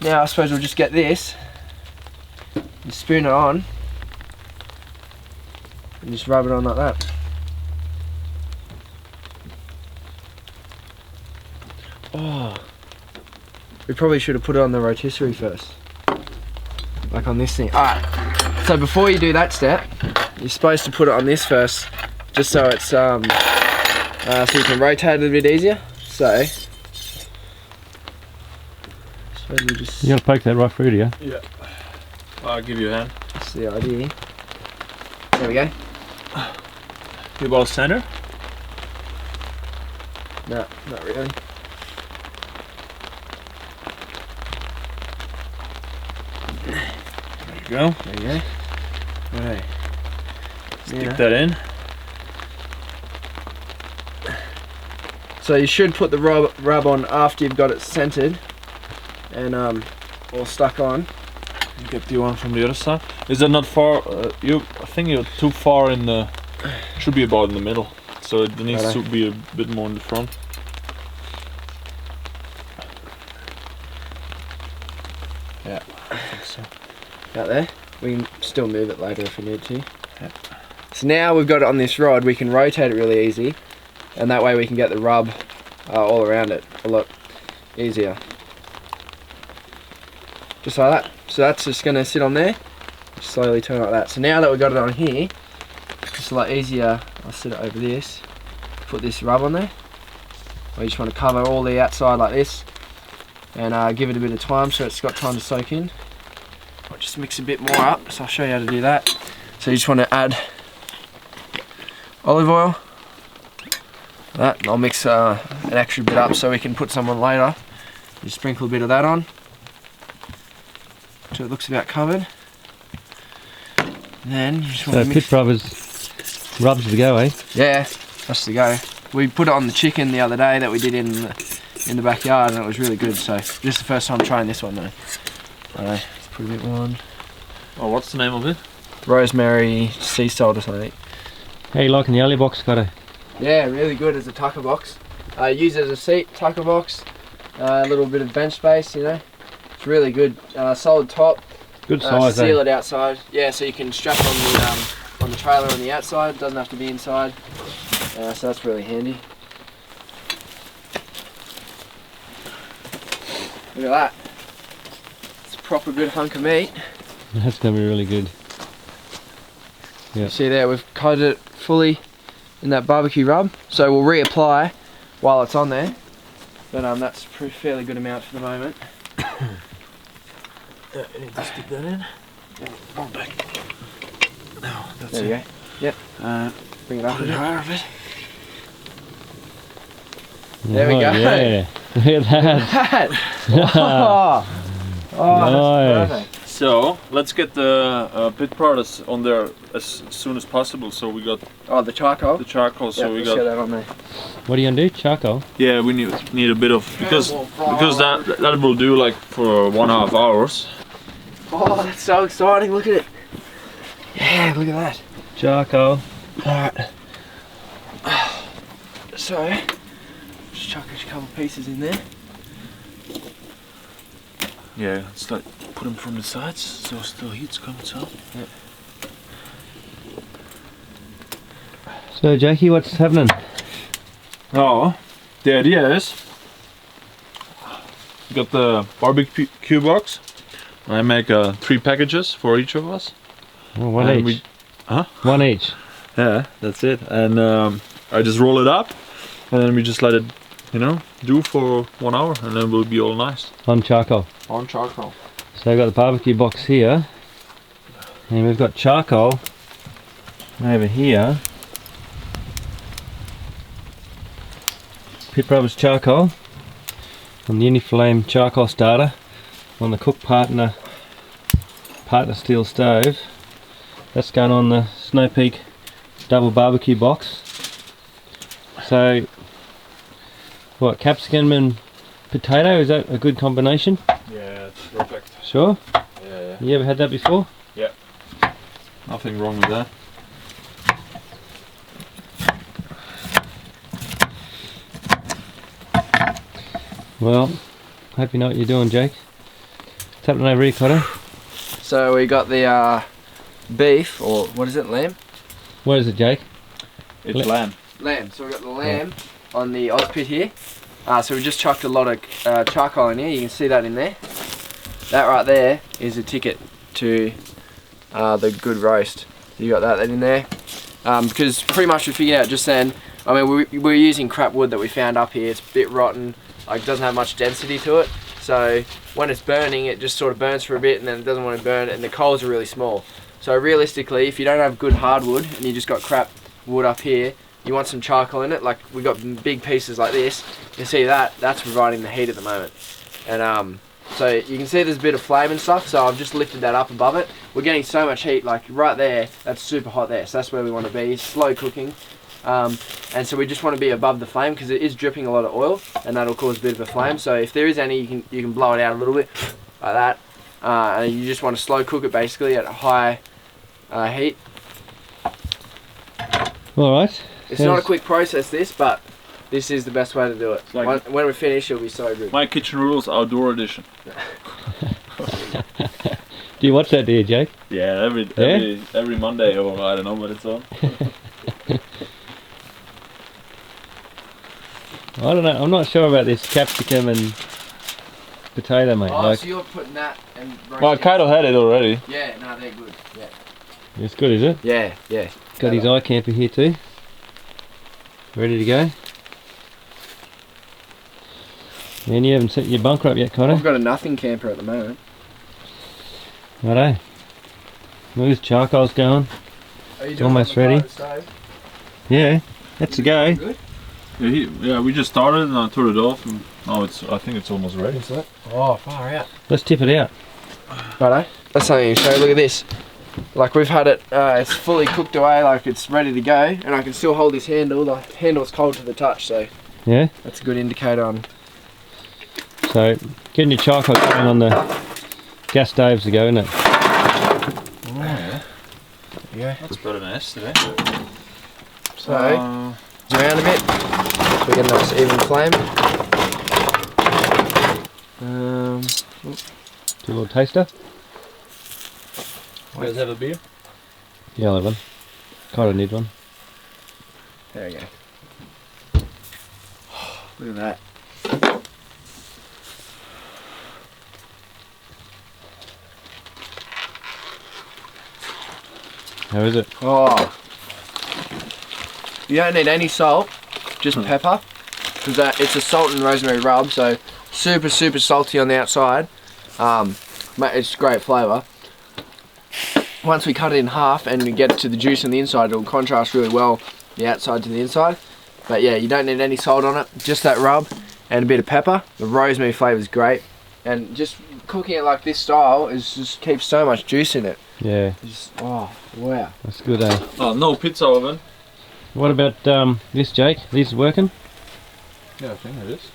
Now I suppose we'll just get this and spoon it on and just rub it on like that. Oh, we probably should have put it on the rotisserie first, like on this thing. Alright, so before you do that step, you're supposed to put it on this first, just so it's so you can rotate it a bit easier. So we just, You're gonna poke that right through, do you? Yeah. I'll give you a hand. that's the idea. There we go. You ball center? No, not really. There you go. There you go. Right. Stick that in. So you should put the rub on after you've got it centered and all stuck on. Get the one from the other side. Is that not far? I think you're too far in the. Should be about in the middle. So it needs to be a bit more in the front. Yeah, I think so. Out there. We can still move it later if we need to. Yeah. So now we've got it on this rod, we can rotate it really easy, and that way we can get the rub all around it a lot easier. Just like that. So that's just going to sit on there, just slowly turn like that. So now that we've got it on here, it's a lot easier. I'll sit it over this, put this rub on there. I just want to cover all the outside like this and give it a bit of time so it's got time to soak in. I'll just mix a bit more up, so I'll show you how to do that. So you just want to add olive oil. That, and I'll mix an extra bit up so we can put some on later. You sprinkle a bit of that on so it looks about covered. And then you just want So to mix. Pit Brothers rubs to go, eh? Yeah, that's the go. We put it on the chicken the other day that we did in the backyard, and it was really good. So just the first time trying this one though. Alright, put a bit more on. Oh, what's the name of it? Rosemary sea salt or something. How you liking the alley box, Scotto? Yeah, really good as a tucker box. Use it as a seat, tucker box, a little bit of bench space, you know. It's really good. Solid top. Good size, Seal eh? it outside. Yeah, so you can strap on the trailer on the outside. Doesn't have to be inside. So that's really handy. Look at that. It's a proper good hunk of meat. That's gonna be really good. Yeah. You see there, we've coated it fully in that barbecue rub. So we'll reapply while it's on there. But that's a fairly good amount for the moment. Yeah, you need to stick that in. One back. No, that's There you go. Yep. Bring it up. Put it higher a bit. There we go. Yeah. Look at that. That's Nice. perfect. So let's get the Pit Brothers on there as soon as possible. So we got Oh, the charcoal? the charcoal. So Yeah, we let's show got. that on there. What are you gonna do? Charcoal? Yeah, we need a bit of because that will do like for 1.5 hours. Oh, that's so exciting. Look at it. Yeah, look at that. Charcoal. Alright. So, just chuck a couple pieces in there. Yeah, it's like put them from the sides so still heat's coming out. Yep. So Jackie, what's happening? Oh, the idea is we got the barbecue box. I make 3 packages for each of us. Oh, one And each. Huh? One each. Yeah, that's it. And I just roll it up, and then we just let it, do for 1 hour, and then we'll be all nice. On charcoal. On charcoal. So I've got the barbecue box here. And we've got charcoal over here. Pit Brothers charcoal on the Uniflame charcoal starter on the Cook Partner steel stove. That's going on the Snow Peak double barbecue box. So what, capsicum and potato, is that a good combination? Yeah, it's perfect. Sure? Yeah. You ever had that before? Nothing wrong with that. Well, hope you know what you're doing, Jake. What's happening over here, Cotto? So we got the beef, or what is it, lamb? What is it, Jake? It's lamb. Lamb. So we got the lamb on the Oz pit here. So we just chucked a lot of charcoal in here. You can see that in there. That right there is a ticket to the good roast. You got that in there. Because pretty much we figured out just then, I mean, we're using crap wood that we found up here. It's a bit rotten, like doesn't have much density to it. So when it's burning, it just sort of burns for a bit and then it doesn't want to burn, and the coals are really small. So realistically, if you don't have good hardwood and you just got crap wood up here, you want some charcoal in it. Like we got big pieces like this. You can see that, that's providing the heat at the moment. And so you can see there's a bit of flame and stuff, so I've just lifted that up above it. We're getting so much heat, like right there, that's super hot there, so that's where we want to be, slow cooking. And so we just want to be above the flame because it is dripping a lot of oil and that'll cause a bit of a flame. So if there is any, you can blow it out a little bit like that. And you just want to slow cook it basically at a high heat. Alright. It's not a quick process this, but this is the best way to do it. Like when we finish, it'll be so good. My Kitchen Rules outdoor edition. Do you watch that, do you, Jake? Yeah, every Monday, or I don't know what it's on. I don't know, I'm not sure about this capsicum and potato, mate. Oh, so you're putting that and roasting. Well, Kaido had it already. Yeah, no, they're good. Yeah. It's good, is it? Yeah, yeah. Got his eye camper here too. Ready to go. And you haven't set your bunker up yet, Connor? I've got a nothing camper at the moment. Righto. Well, this charcoal's going. Are you It's almost ready. Yeah, that's a go. Good. Yeah, we just started and I turned it off. And I think it's almost ready. Oh, far out. Let's tip it out. Righto. That's something to show. Look at this. Like we've had it, it's fully cooked away, like it's ready to go, and I can still hold this handle. The handle's cold to the touch, so Yeah. that's a good indicator on. So getting your charcoal going on the gas stoves to go, isn't it? Oh yeah. Yeah. That's better than yesterday. So around a bit, so we get a nice even flame. Do a little taster. You guys have a beer? Yeah, I'll have one. Kind of need one. There we go. Look at that. How is it? Oh. You don't need any salt, just pepper. Because it's a salt and rosemary rub, so super salty on the outside. It's great flavour. Once we cut it in half and we get it to the juice on the inside, it'll contrast really well the outside to the inside. But yeah, you don't need any salt on it, just that rub and a bit of pepper. The rosemary flavour is great, and just cooking it like this style just keeps so much juice in it. Yeah. Just, oh wow. That's good, eh? Oh, no pizza oven. What about this, Jake? These working? Yeah, I think it is.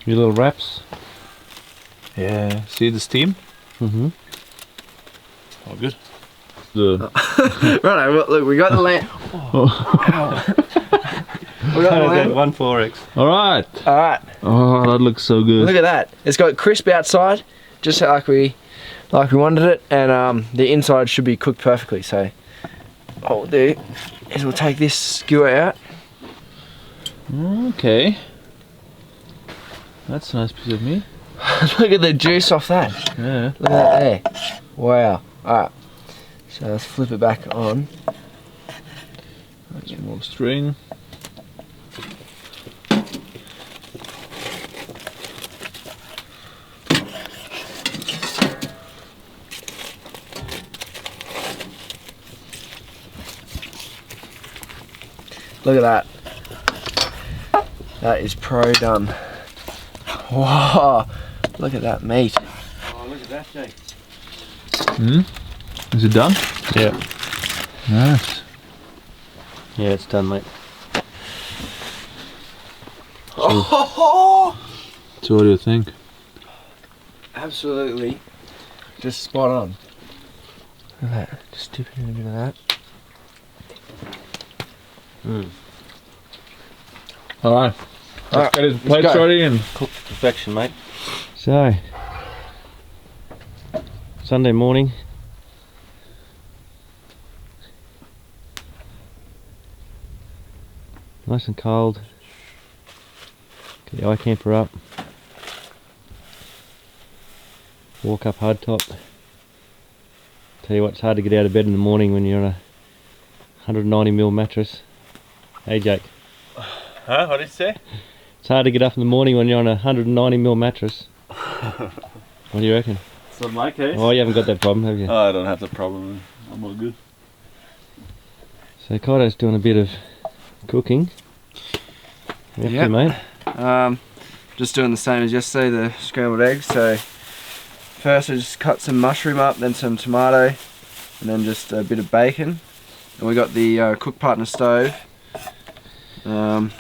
Your little wraps? Yeah. See the steam? Mm-hmm. Oh, good. Right, look, we got the lamb. We got the lamb. 1-4X. All right. Alright, Oh, that looks so good. look at that. It's got crisp outside, just like we wanted it, and the inside should be cooked perfectly. So what we'll do is we'll take this skewer out. Okay. That's a nice piece of meat. Look at the juice off that. Yeah. Look at that there. Wow. Alright. So let's flip it back on. Some more string. Look at that. That is pro done. Wow. Look at that meat. Oh, look at that, Jake. Is it done? Yeah. Nice. Yeah, it's done, mate. Oh, So what do you think? absolutely. Just spot on. Look at that. Just dip in a bit of that. All right. Let's Alright, get his let's plates go. ready and Cooked to perfection, mate. So, Sunday morning. Nice and cold. Get the eye camper up. Walk up hardtop. Tell you what, it's hard to get out of bed in the morning when you're on a 190mm mattress. Hey Jake. Huh? What did you say? It's hard to get up in the morning when you're on a 190mm mattress. What do you reckon? It's not my case. Oh, you haven't got that problem, have you? Oh, I don't have that problem. I'm all good. So Kaido's doing a bit of cooking. Yeah, mate. Just doing the same as yesterday, the scrambled eggs. So first I just cut some mushroom up, then some tomato, and then just a bit of bacon. And we got the Cook Partner stove, and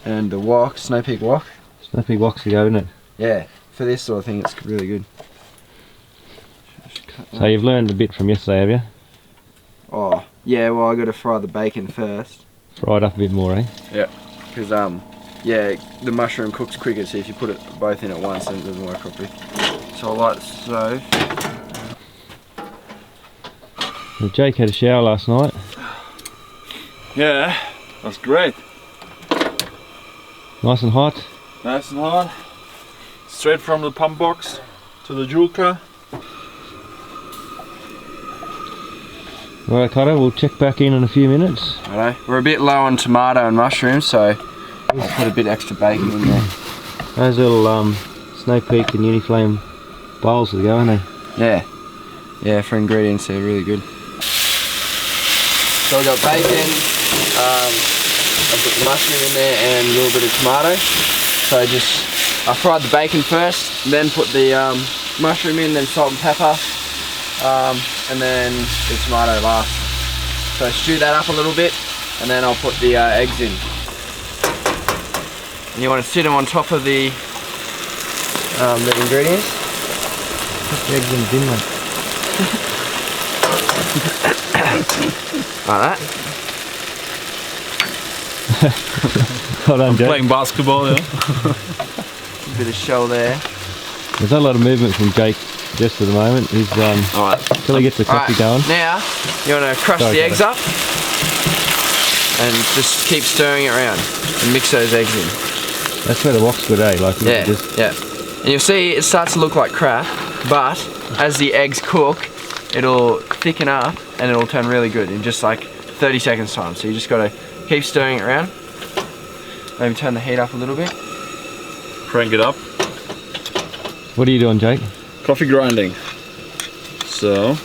the wok, Snow Peak wok. Snow Peak wok's to go, isn't it? Yeah, for this sort of thing it's really good. So you've learned a bit from yesterday, have you? Oh, yeah, well I got to fry the bacon first. Fry it up a bit more, eh? Yeah, because yeah, the mushroom cooks quicker, so if you put it both in at once then it doesn't work properly. So I light the stove. Well, Jake had a shower last night. Yeah, that's great. Nice and hot. Nice and hot. Straight from the pump box to the Julka. Alright Kaido, we'll check back in a few minutes. Righto. We're a bit low on tomato and mushrooms, so I'll put a bit extra bacon in there. Those little Snow Peak and Uniflame bowls will go, aren't they? Yeah. Yeah, for ingredients they're really good. So we got bacon, I put the mushroom in there and a little bit of tomato. So I fried the bacon first, then put the mushroom in, then salt and pepper, and then the tomato last. So stew that up a little bit, and then I'll put the eggs in. And you want to sit them on top of the ingredients. Put the eggs in the bin, mate. Like that. Well done, Jake. Playing basketball, yeah. A bit of shell there. There's not a lot of movement from Jake just at the moment. He's Alright. till he gets the coffee going. Now you want to crush the eggs up and just keep stirring it around and mix those eggs in. That's where the wok's good, eh? Like Yeah, yeah. And you'll see it starts to look like crap, but as the eggs cook, it'll thicken up and it'll turn really good in just like 30 seconds time. So you just got to keep stirring it around. Maybe turn the heat up a little bit. Crank it up. What are you doing, Jake? Coffee grinding. So,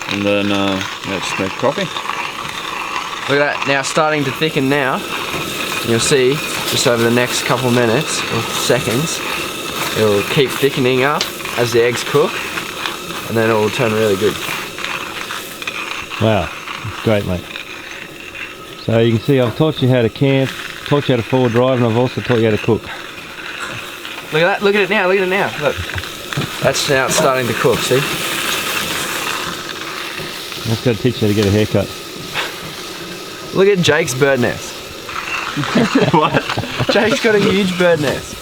and then let's make coffee. Look at that, now starting to thicken now. You'll see just over the next couple minutes or seconds, it'll keep thickening up as the eggs cook, and then it will turn really good. Wow, that's great, mate. So you can see I've taught you how to camp, taught you how to forward drive, and I've also taught you how to cook. Look at that, look at it now, look at it now. Look. That's now it's starting to cook, see? I've got to teach you how to get a haircut. Look at Jake's bird nest. What? Jake's got a huge bird nest.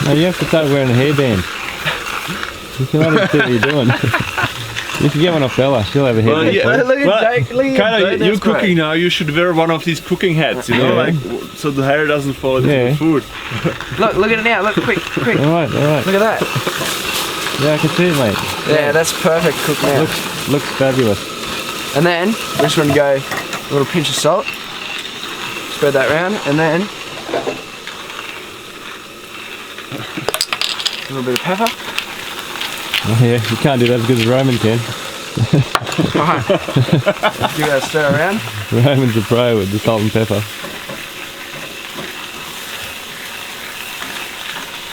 No, you have to start wearing a hairband. You can let him see what you're doing. If you get one off Bella, she'll have a hairband. Well, yeah, Look at Jake, look at kind bird of, you're nest, bro. cooking now, you should wear one of these cooking hats, you know, Yeah. like so the hair doesn't fall into Yeah. the food. Look at it now, look, quick. Alright. Look at that. Yeah, I can see it, mate. Yeah, that's perfect cooked now. Looks fabulous. And then, we just want to go a little pinch of salt. Spread that round, and then a little bit of pepper. Oh yeah, you can't do that as good as Roman can. Alright. Give that a stir around. Roman's a pro with the salt and pepper.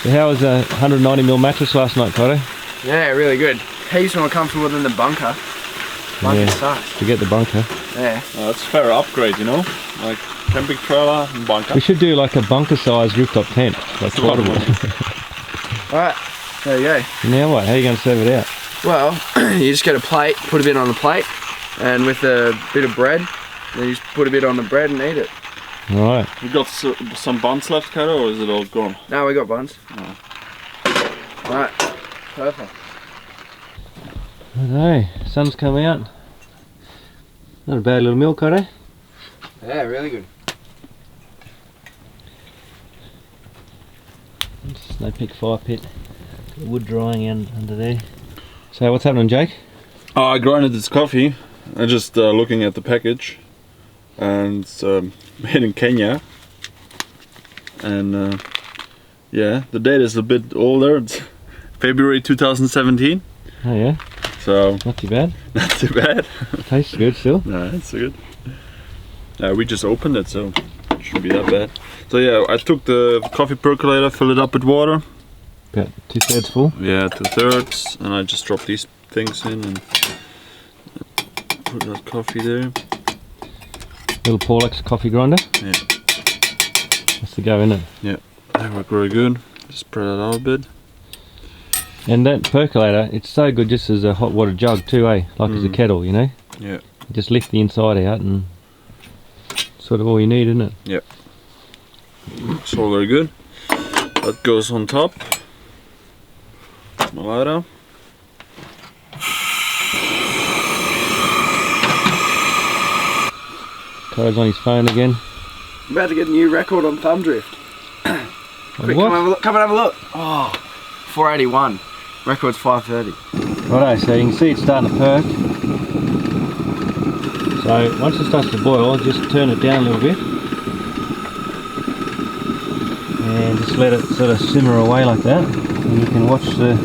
So how was a 190mm mattress last night, Kaido? Yeah, really good. Heaps more comfortable than the bunker. Bunker Yeah. sucks. Forget the bunker. Yeah. That's a fair upgrade, you know, like camping trailer and bunker. We should do like a bunker-sized rooftop tent, like a lot of portable. Alright, there you go. Now what? How are you going to serve it out? Well, you just get a plate, put a bit on the plate, and with a bit of bread, then you just put a bit on the bread and eat it. All right. You got some buns left, Kato, or is it all gone? No, we got buns. Oh. Alright, perfect. know, sun's come out. Not a bad little milk, are they? Yeah, really good. Snow Peak fire pit. Got the wood drying under there. So what's happening, Jake? Oh, I grinded this coffee. I'm just looking at the package, and it's made in Kenya. And yeah, the date is a bit older. It's February 2017. Oh yeah. So Not too bad. not too bad. Tastes good still. No, it's good. We just opened it, so it shouldn't be that bad. So yeah, I took the coffee percolator, filled it up with water. About 2/3 full. Yeah, 2/3, and I just dropped these things in and put that coffee there. Little Porlex coffee grinder. Yeah. That's the go, isn't it? They work very good. Just spread it out a bit. And that percolator, it's so good just as a hot water jug too, eh? Like as a kettle, you know? Yeah. You just lift the inside out and sort of all you need, isn't it? It's all very good. That goes on top. My lighter. Cora's on his phone again. I'm about to get a new record on Thumb Drift. Quick, What? come and have a look. Come and have a look. Oh, 481. Record's 530. Righto, so you can see it's starting to perk. So once it starts to boil, just turn it down a little bit. And just let it sort of simmer away like that. And you can watch the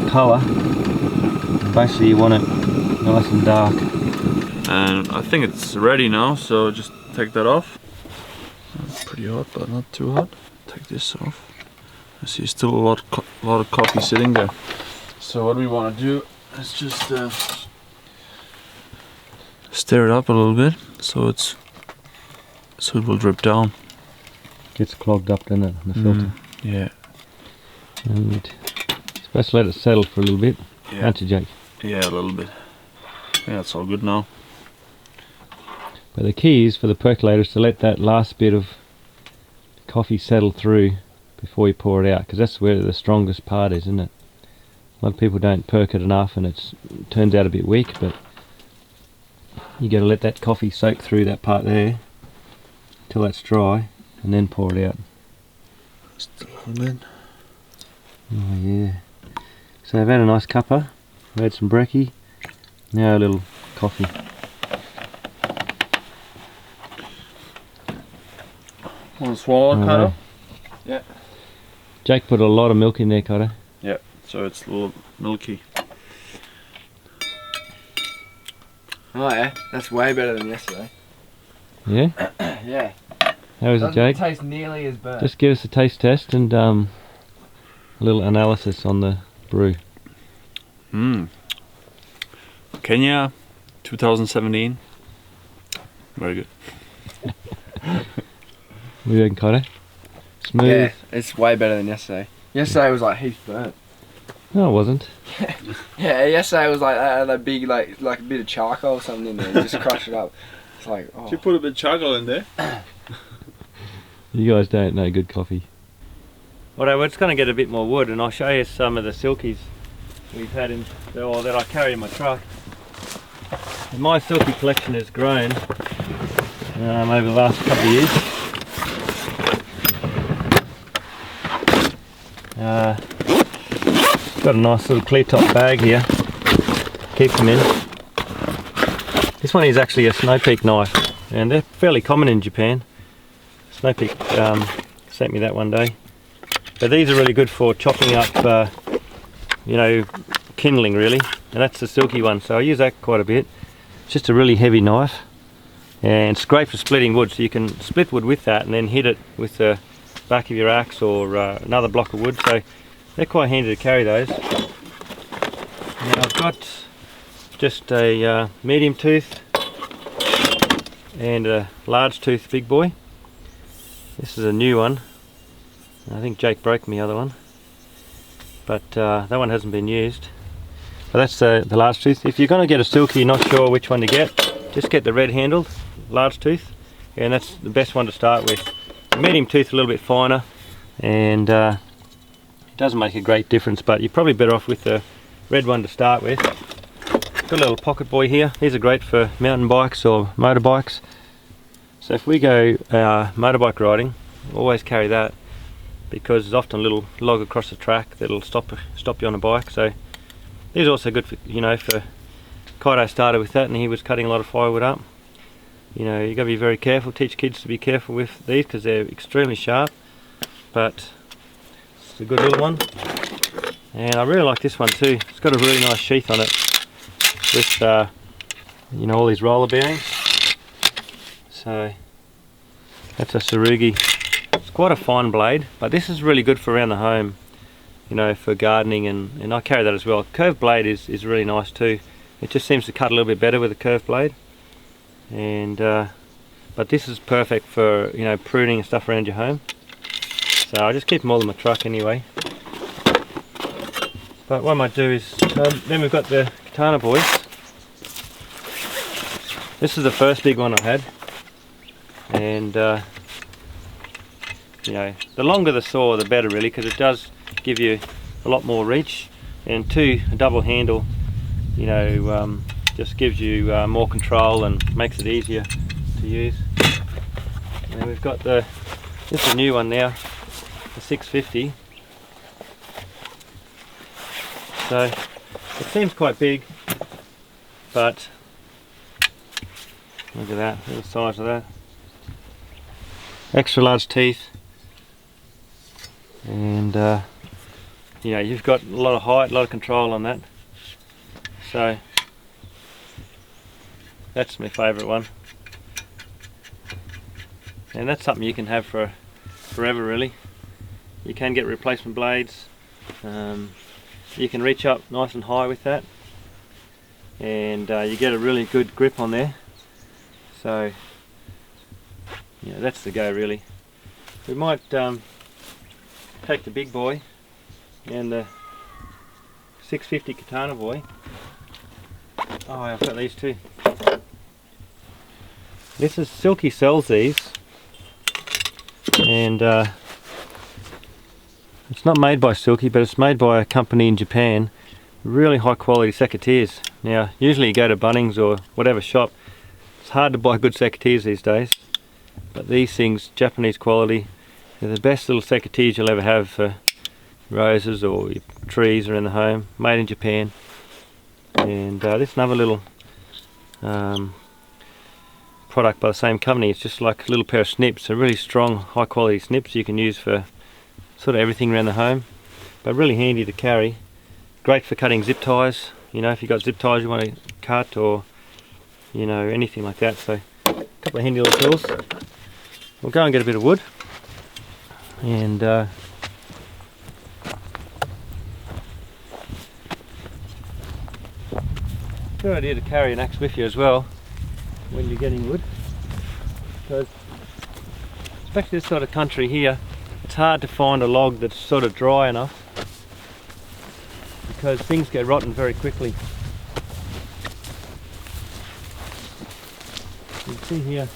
colour. Basically you want it nice and dark. And I think it's ready now, so just take that off. It's pretty hot, but not too hot. Take this off. I see still a lot of coffee sitting there. So what we want to do is just stir it up a little bit, so it will drip down. Gets clogged up, doesn't it, in the filter. Yeah. And you're supposed to let it settle for a little bit, Yeah. aren't you, Jake? Yeah, a little bit. Yeah, it's all good now. But the key is for the percolator is to let that last bit of coffee settle through before you pour it out, because that's where the strongest part is, isn't it? A lot of people don't perk it enough and it turns out a bit weak, but you got to let that coffee soak through that part there till that's dry and then pour it out. Just a little bit. Oh yeah. So I've had a nice cuppa, I've had some brekkie, now a little coffee. Want to swallow it, Carter? Yeah. Jake put a lot of milk in there, Carter. Yeah, so it's a little milky. Oh yeah, that's way better than yesterday. Yeah? Yeah. How is it, Jake? Taste nearly as bad. Just give us a taste test and a little analysis on the brew. Kenya, 2017. Very good. What do you reckon, Carter? Smooth? Yeah, it's way better than yesterday. Yesterday was like heaps burnt. No, it wasn't. Yeah, yesterday was like that big like a bit of charcoal or something in there. You just crush it up. It's like, oh. Did you put a bit of charcoal in there? You guys don't know good coffee. Well, we're just going to get a bit more wood and I'll show you some of the silkies we've had in, or that I carry in my truck. And my silky collection has grown over the last couple of years. Got a nice little clear top bag here, keep them in. This one is actually a Snow Peak knife and they're fairly common in Japan. Snow Peak sent me that one day. But these are really good for chopping up, kindling really. And that's the silky one, so I use that quite a bit. It's just a really heavy knife. And it's great for splitting wood, so you can split wood with that and then hit it with the back of your axe or another block of wood. So they're quite handy to carry those. Now I've got just a medium tooth and a large tooth big boy. This is a new one. I think Jake broke me the other one, but that one hasn't been used. But that's the large tooth. If you're going to get a silky, you're not sure which one to get, just get the red handled large tooth, and that's the best one to start with. The medium tooth a little bit finer, and it doesn't make a great difference, but you're probably better off with the red one to start with. got a little pocket boy here. These are great for mountain bikes or motorbikes. So if we go motorbike riding, always carry that, because there's often a little log across the track that'll stop you on a bike. So these are also good for, you know, for Kaido started with that and he was cutting a lot of firewood up. You know, you got to be very careful, teach kids to be careful with these because they're extremely sharp, but it's a good little one. And I really like this one too. It's got a really nice sheath on it with you know, all these roller bearings. So that's a Tsurugi. It's quite a fine blade, but this is really good for around the home, you know, for gardening, and I carry that as well. Curved blade is really nice too. It just seems to cut a little bit better with a curved blade. And but this is perfect for, you know, pruning and stuff around your home. So I just keep them all in my truck anyway. But what I might do is, then we've got the katana boys. This is the first big one I had, and you know, the longer the saw the better really, because it does give you a lot more reach, and two, a double handle, you know, just gives you more control and makes it easier to use. And we've got this is a new one now, the 650. So it seems quite big, but look at that, look at the size of that. Extra large teeth, and you know, you've got a lot of height, a lot of control on that. So that's my favourite one, and that's something you can have for forever really. You can get replacement blades. You can reach up nice and high with that, and you get a really good grip on there. So yeah, that's the go really. We might take the big boy and the 650 katana boy. Oh, I've got these too. This is Silky sells these, and it's not made by Silky, but it's made by a company in Japan. Really high quality secateurs. Now, usually you go to Bunnings or whatever shop, it's hard to buy good secateurs these days. But these things, Japanese quality, they're the best little secateurs you'll ever have for roses or your trees around the home. Made in Japan. And this is another little product by the same company. It's just like a little pair of snips. They're really strong, high quality snips you can use for sort of everything around the home, but really handy to carry. Great for cutting zip ties, you know, if you've got zip ties you want to cut, or you know, anything like that. So a couple of handy little tools. We'll go and get a bit of wood, and good idea to carry an axe with you as well when you're getting wood, because especially this sort of country here, it's hard to find a log that's sort of dry enough, because things get rotten very quickly. You can see here,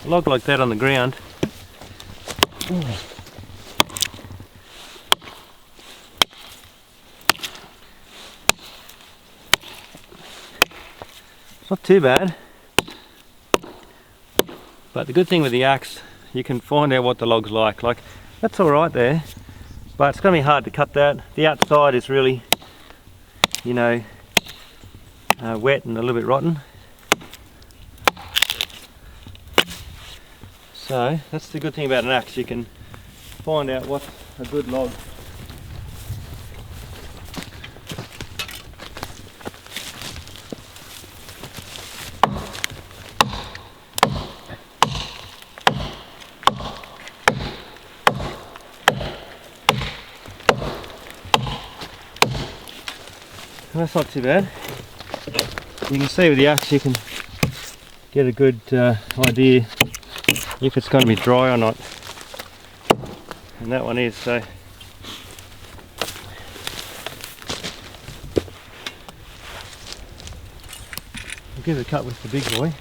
a log like that on the ground. It's not too bad, but the good thing with the axe, you can find out what the log's like. Like, that's alright there, but it's going to be hard to cut that. The outside is really, you know, wet and a little bit rotten. So that's the good thing about an axe, you can find out what's a good log. That's not too bad. You can see with the axe you can get a good idea if it's going to be dry or not, and that one is. So I'll give it a cut with the big boy.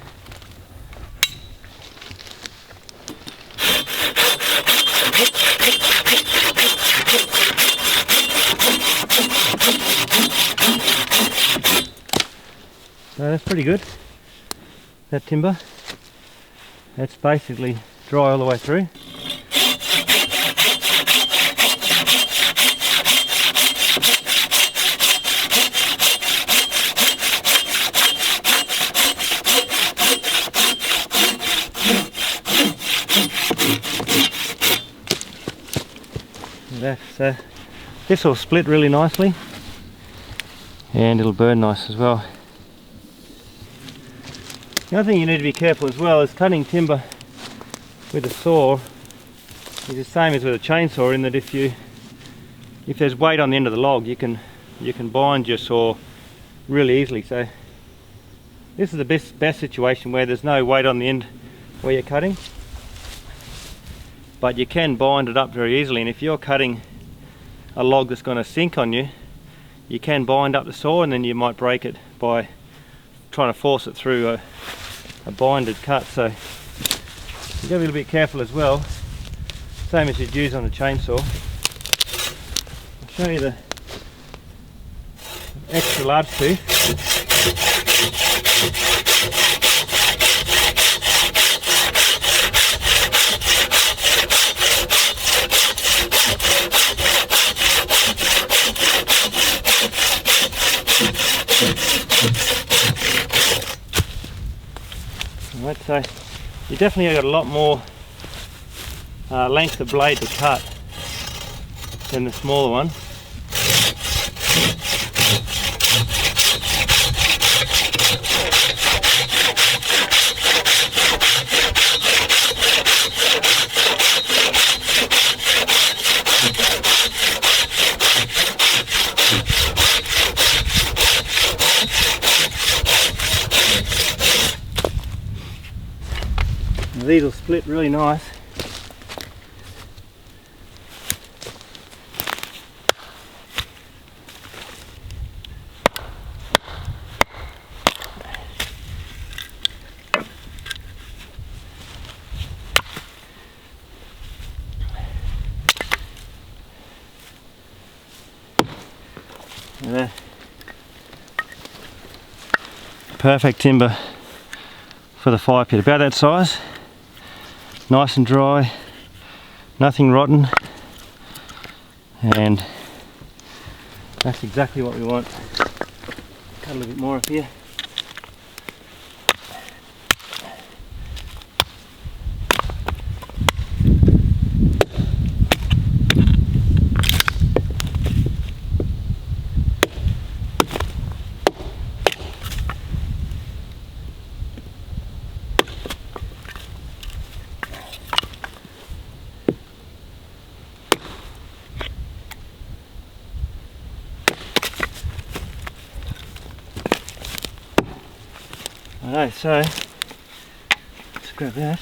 So that's pretty good, that timber. That's basically dry all the way through. So this will split really nicely and it'll burn nice as well. The other thing you need to be careful as well is cutting timber with a saw is the same as with a chainsaw, in that if there's weight on the end of the log, you can bind your saw really easily. So this is the best situation where there's no weight on the end where you're cutting, but you can bind it up very easily. And if you're cutting a log that's going to sink on you, you can bind up the saw, and then you might break it by trying to force it through a binded cut. So you've got to be a little bit careful as well, same as you'd use on a chainsaw. I'll show you the extra large tooth. Right, so you definitely got a lot more length of blade to cut than the smaller one. These will split really nice. Perfect timber for the fire pit, about that size, nice and dry, nothing rotten, and that's exactly what we want. Cut a little bit more up here. Alright, so let's grab that.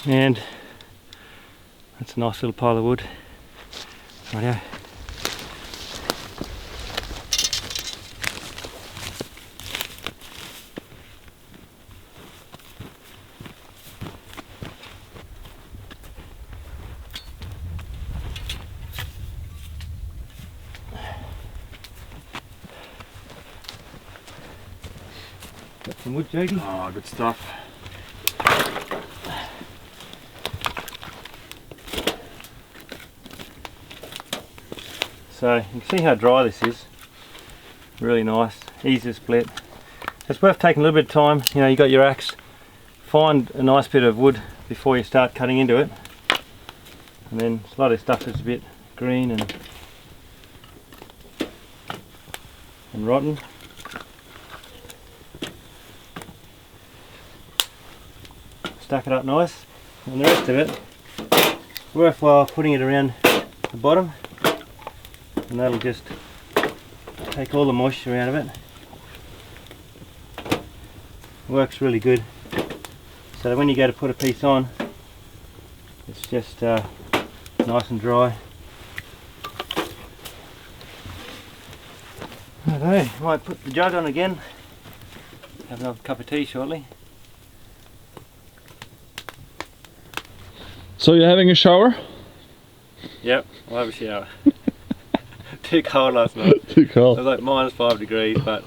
And that's a nice little pile of wood. Rightio. Got some wood, Jody. Oh, good stuff. So you can see how dry this is. Really nice, easy to split. It's worth taking a little bit of time. You know, you got your axe, find a nice bit of wood before you start cutting into it. And then a lot of stuff that's a bit green and rotten. Stack it up nice, and the rest of it worthwhile putting it around the bottom, and that'll just take all the moisture out of it. Works really good, so that when you go to put a piece on, it's just nice and dry. Righto, might put the jug on again. Have another cup of tea shortly. So you're having a shower? Yep, I'll have a shower. Too cold last night. Too It cold. was like -5 degrees, but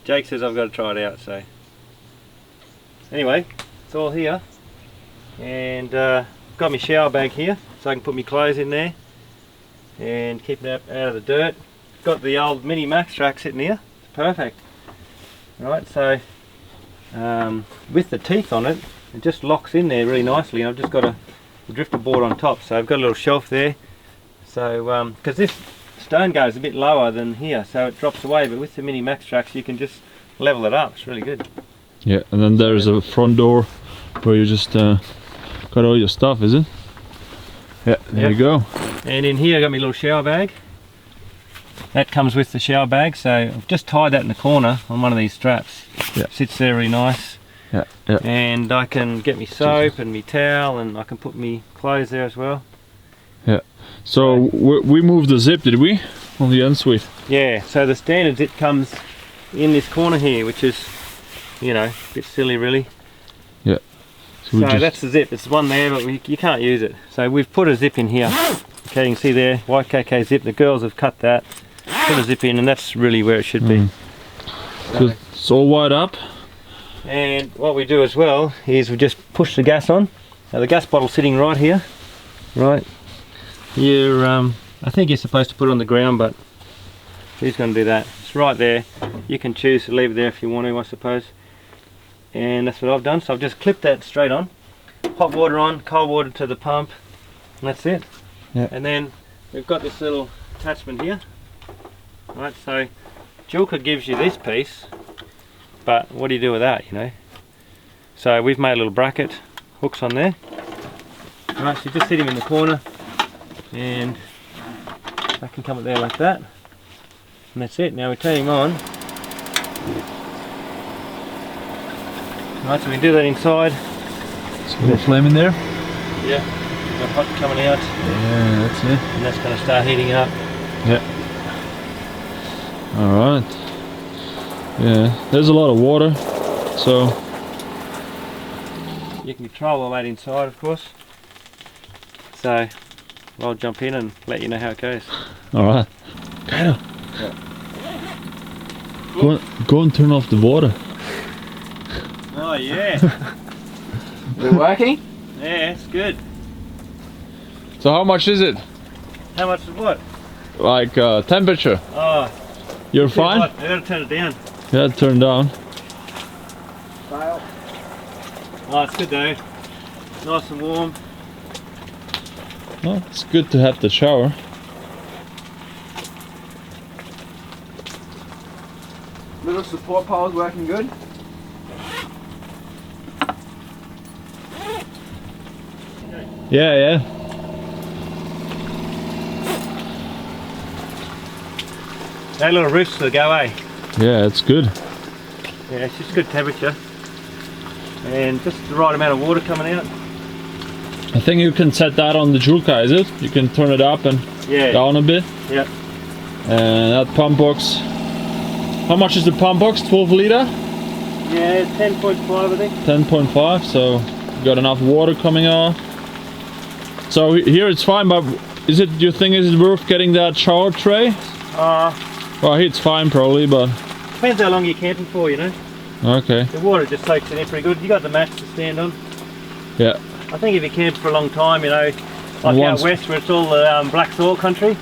Jake says I've got to try it out, so. Anyway, it's all here. And got my shower bag here, so I can put my clothes in there and keep it out of the dirt. Got the old Mini Max track sitting here. It's perfect. Right, so with the teeth on it, it just locks in there really nicely. And I've just got a drifter board on top, so I've got a little shelf there. So because this stone goes a bit lower than here, so it drops away, but with the Mini Max tracks you can just level it up. It's really good. Yeah, and then there's a front door where you just got all your stuff, is it? Yeah, there you go. And in here I got my little shower bag. That comes with the shower bag, so I've just tied that in the corner on one of these straps. Yeah. Sits there really nice. Yeah, yeah. And I can get my soap and my towel, and I can put my clothes there as well. So we moved the zip, did we? On the ensuite. Yeah, so the standard zip comes in this corner here, which is, you know, a bit silly really. So we just, that's the zip. It's one there, but you can't use it. So we've put a zip in here. Okay, you can see there, YKK zip. The girls have cut that, put a zip in, and that's really where it should be. so it's all wired up. And what we do as well is we just push the gas on. Now the gas bottle's sitting right here. Right. You're, I think you're supposed to put it on the ground, but who's going to do that? It's right there. You can choose to leave it there if you want to, I suppose. And that's what I've done. So I've just clipped that straight on. Hot water on, cold water to the pump, and that's it. Yeah. And then we've got this little attachment here. Right, so Julka gives you this piece, but what do you do with that, you know? So we've made a little bracket, hooks on there. Right, so you just sit him in the corner, and I can come up there like that. And that's it. Now we turn him on. Right, so we can do that inside. So a flame in there. Yeah. Got hot coming out, Yeah, that's it. and that's going to start heating up. Alright. Yeah, there's a lot of water, so You can control all that inside, of course. So I'll jump in and let you know how it goes. alright. Kato. Go and turn off the water. Oh yeah, Is it working? yeah, it's good. So how much is it? How much is what? Like temperature? Oh, You're too fine? hot. I gotta turn it down. Yeah, turn down. Fail. Oh, it's good though. Nice and warm. Well, it's good to have the shower. Little support pole's working good. Yeah, yeah. That little roof's to go, eh? Yeah, it's good. Yeah, it's just good temperature. And just the right amount of water coming out. I think you can set that on the Julka, is it? You can turn it up and Yeah. down a bit. Yep. And that pump box. How much is the pump box? 12 liter? Yeah, 10.5 I think. 10.5, so you got enough water coming out. So here it's fine, but is it, do you think is it worth getting that shower tray? Well, here it's fine probably, but Depends how long you're camping for, you know. okay. The water just soaks in there pretty good. You got the mats to stand on. Yeah. I think if you camp for a long time, you know, like Once- out west where it's all the black soil country,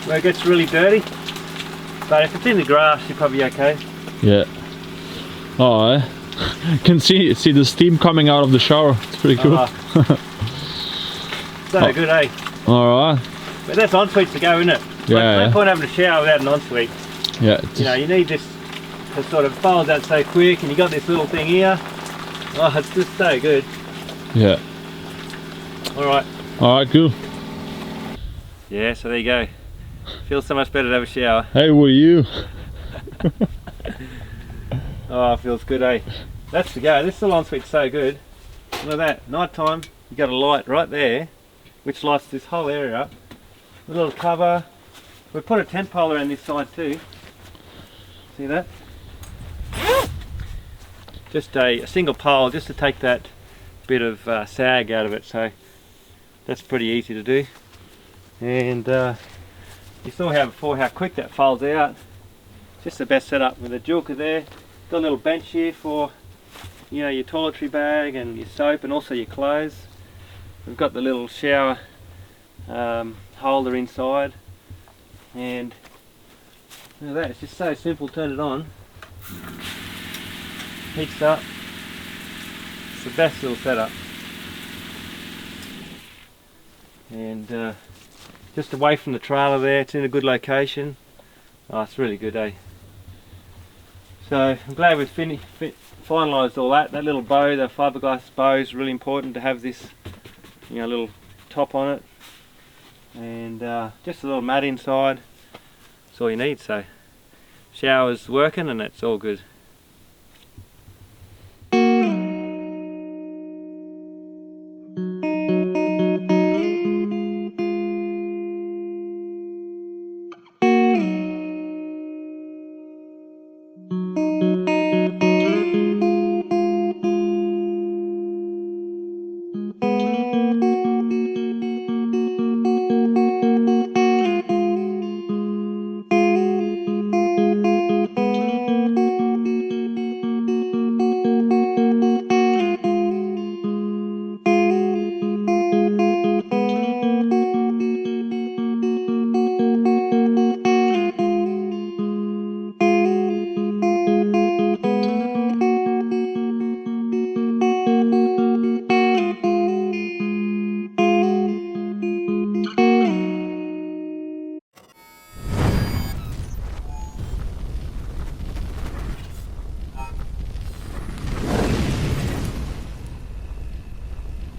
where it gets really dirty. But if it's in the grass, you're probably okay. Yeah. Oh, can see the steam coming out of the shower. It's pretty cool. So good, eh? All right. But that's ensuite to go, isn't it? Yeah, Like, yeah. no point having a shower without an ensuite. Yeah. You know, you need this to sort of fold that so quick, and you got this little thing here. Oh, it's just so good. Yeah. All right. All right. Cool. Yeah, so there you go. Feels so much better to have a shower. Hey, what are you? Oh, it feels good, eh? That's the go. This little ensuite's so good. Look at that. Night time, you got a light right there, which lights this whole area up. A little cover. We put a tent pole around this side too. See that? Just a single pole just to take that bit of sag out of it, so that's pretty easy to do. And you saw before how quick that folds out. Just the best setup with a julka there. Got a little bench here for, you know, your toiletry bag and your soap and also your clothes. We've got the little shower holder inside, and look at that, it's just so simple. Turn it on, heats up. It's the best little setup. And just away from the trailer there, it's in a good location. Oh, it's really good, eh? So I'm glad we've finalised all that. That little bow, the fiberglass bow, is really important to have this, you know, little top on it, and just a little mat inside. That's all you need. So shower's working and it's all good.